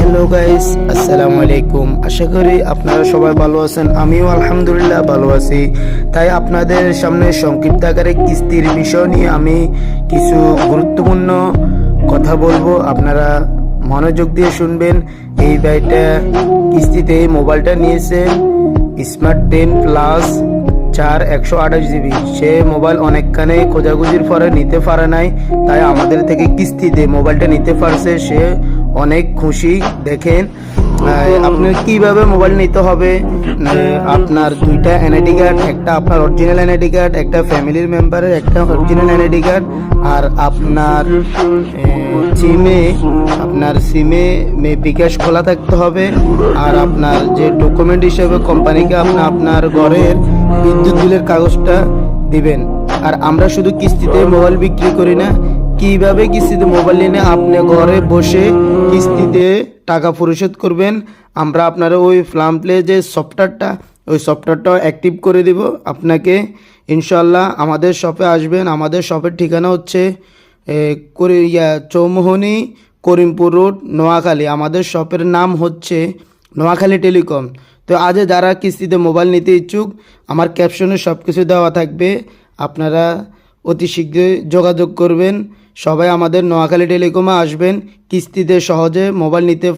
Hello guys, আসসালামু আলাইকুম। আশা করি আপনারা সবাই ভালো আছেন। আমিও আলহামদুলিল্লাহ ভালো আছি। তাই আপনাদের সামনে সংক্ষিপ্ত আকারে কিস্তির বিষয় নিয়ে আমি কিছু গুরুত্বপূর্ণ কথা বলবো। আপনারা মনোযোগ দিয়ে শুনবেন। এই ভাইটা কিস্তিতে মোবাইলটা নিয়েছে, স্মার্ট 10 প্লাস 128 জিবি। সে মোবাইল অনেকখানে খোঁজাখুঁজির পরে নিতে পারে নাই, তাই আমাদের থেকে কিস্তিতে মোবাইলটা নিতে পারছে। সে অনেক খুশি। দেখেন আপনার কিভাবে মোবাইল নিতে হবে। আপনার দুইটা এনআইডি কার্ড, একটা আপনার অরিজিনাল এনআইডি কার্ড, একটা ফ্যামিলির মেম্বারের একটা অরিজিনাল এনআইডি কার্ড, আর আপনার সিমে বিকাশ খোলা থাকতে হবে। আর আপনার যে ডকুমেন্ট হিসেবে কোম্পানিকে আপনার ঘরের বিদ্যুৎ বিলের কাগজটা দিবেন। আর আমরা শুধু কিস্তিতে মোবাইল বিক্রি করি না। কিভাবে কিস্তিতে মোবাইল নিয়ে আপনি ঘরে বসে কিস্তিতে টাকা পরিশোধ করবেন, আমরা আপনারা ওই প্লাম প্লে যে সফটওয়্যারটা, ওই সফটওয়্যারটাও অ্যাক্টিভ করে দিব আপনাকে। ইনশাল্লাহ আমাদের শপে আসবেন। আমাদের শপের ঠিকানা হচ্ছে চৌমোহনী, করিমপুর রোড, নোয়াখালী। আমাদের শপের নাম হচ্ছে নোয়াখালী টেলিকম। তো আজ যারা কিস্তিতে মোবাইল নিতে ইচ্ছুক, আমার ক্যাপশনে সব কিছু দেওয়া থাকবে। আপনারা অতি শীঘ্রই যোগাযোগ করবেন। সবাই আমাদের নোয়াখালী টেলিকমে আসবেন, কিস্তিতে সহজে মোবাইল নিতে